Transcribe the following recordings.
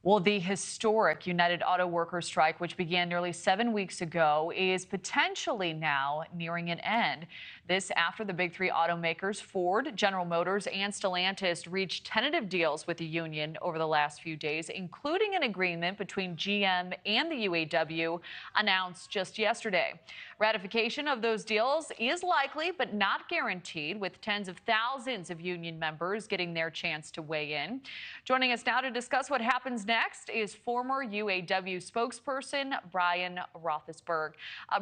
Well, the historic United Auto Workers strike, which began nearly 7 weeks ago, is potentially now nearing an end. This after the big three automakers, Ford, General Motors, and Stellantis, reached tentative deals with the union over the last few days, including an agreement between GM and the UAW announced just yesterday. Ratification of those deals is likely, but not guaranteed, with tens of thousands of union members getting their chance to weigh in. Joining us now to discuss what happens next is former UAW spokesperson Brian Rothenberg.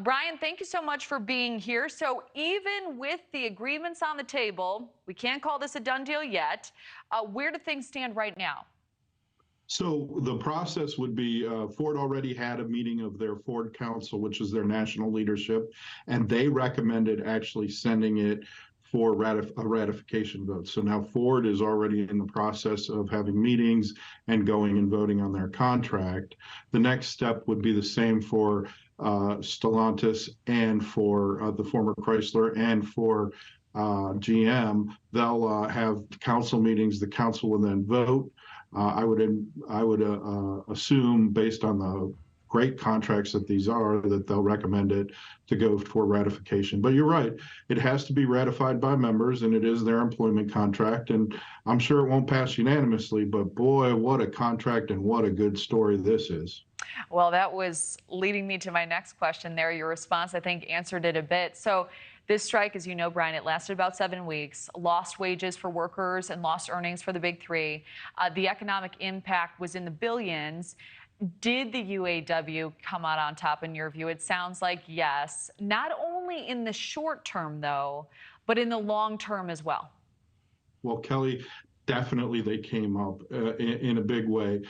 Brian, thank you so much for being here. So even with the agreements on the table, we can't call this a done deal yet. Where do things stand right now? So the process would be Ford already had a meeting of their Ford Council, which is their national leadership, and they recommended actually sending it for a ratification vote. So now Ford is already in the process of having meetings and going and voting on their contract. The next step would be the same for Stellantis and for the former Chrysler and for GM. They'll have council meetings. The council will then vote. I would assume, based on the great contracts that these are, that they'll recommend it to go for ratification. But you're right, it has to be ratified by members, and it is their employment contract. And I'm sure it won't pass unanimously, but boy, what a contract and what a good story this is. Well, that was leading me to my next question there. Your response, I think, answered it a bit. So this strike, as you know, Brian, it lasted about 7 weeks, lost wages for workers and lost earnings for the big three. The economic impact was in the billions. Did the UAW come out on top in your view? It sounds like yes, not only in the short term, though, but in the long term as well. Well, Kelly, definitely they came up in a big way.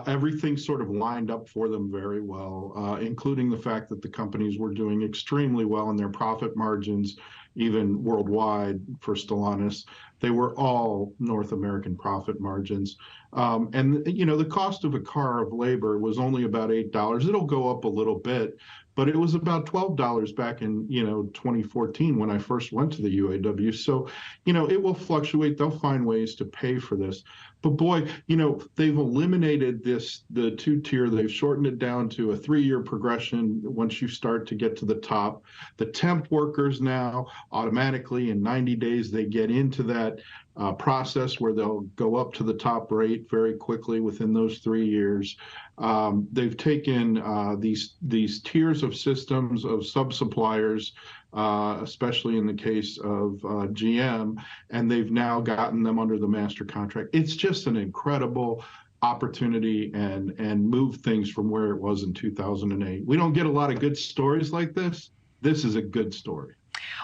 Everything sort of lined up for them very well, including the fact that the companies were doing extremely well in their profit margins, even worldwide for Stellantis. They were all North American profit margins. And, you know, the cost of a car of labor was only about $8. It'll go up a little bit, but it was about $12 back in, 2014 when I first went to the UAW. So, it will fluctuate. They'll find ways to pay for this. But boy, they've eliminated the two-tier. They've shortened it down to a 3-year progression once you start to get to the top. The temp workers now automatically in 90 days, they get into that process where they'll go up to the top rate very quickly within those 3 years. They've taken these tiers of systems of sub-suppliers, especially in the case of GM, and they've now gotten them under the master contract. It's just an incredible opportunity and move things from where it was in 2008. We don't get a lot of good stories like this. This is a good story.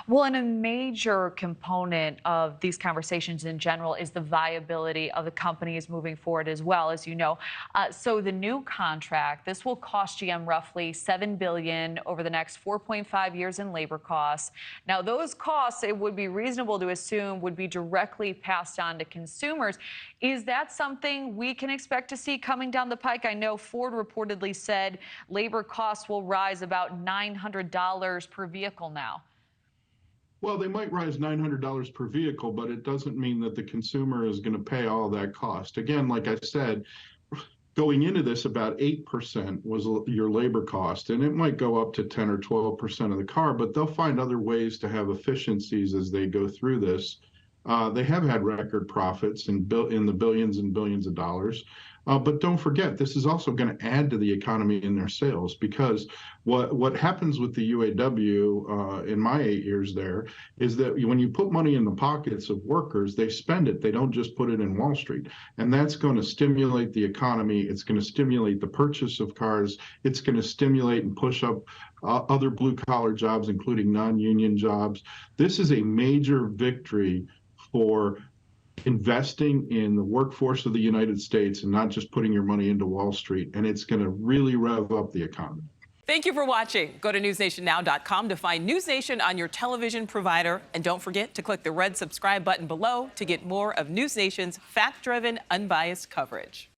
Well, and a major component of these conversations in general is the viability of the companies moving forward as well, as you know. So the new contract, this will cost GM roughly $7 billion over the next 4.5 years in labor costs. Now, those costs, it would be reasonable to assume, would be directly passed on to consumers. Is that something we can expect to see coming down the pike? I know Ford reportedly said labor costs will rise about $900 per vehicle now. Well, they might rise $900 per vehicle, but it doesn't mean that the consumer is going to pay all that cost. Again, like I said, going into this, about 8% was your labor cost, and it might go up to 10 or 12% of the car, but they'll find other ways to have efficiencies as they go through this. They have had record profits in the billions and billions of dollars. But don't forget, this is also going to add to the economy in their sales, because what happens with the UAW in my 8 years there is that when you put money in the pockets of workers, they spend it. They don't just put it in Wall Street. And that's going to stimulate the economy. It's going to stimulate the purchase of cars. It's going to stimulate and push up other blue-collar jobs, including non-union jobs. This is a major victory for investing in the workforce of the United States and not just putting your money into Wall Street. And it's going to really rev up the economy. Thank you for watching. Go to newsnationnow.com to find NewsNation on your television provider. And don't forget to click the red subscribe button below to get more of NewsNation's fact-driven, unbiased coverage.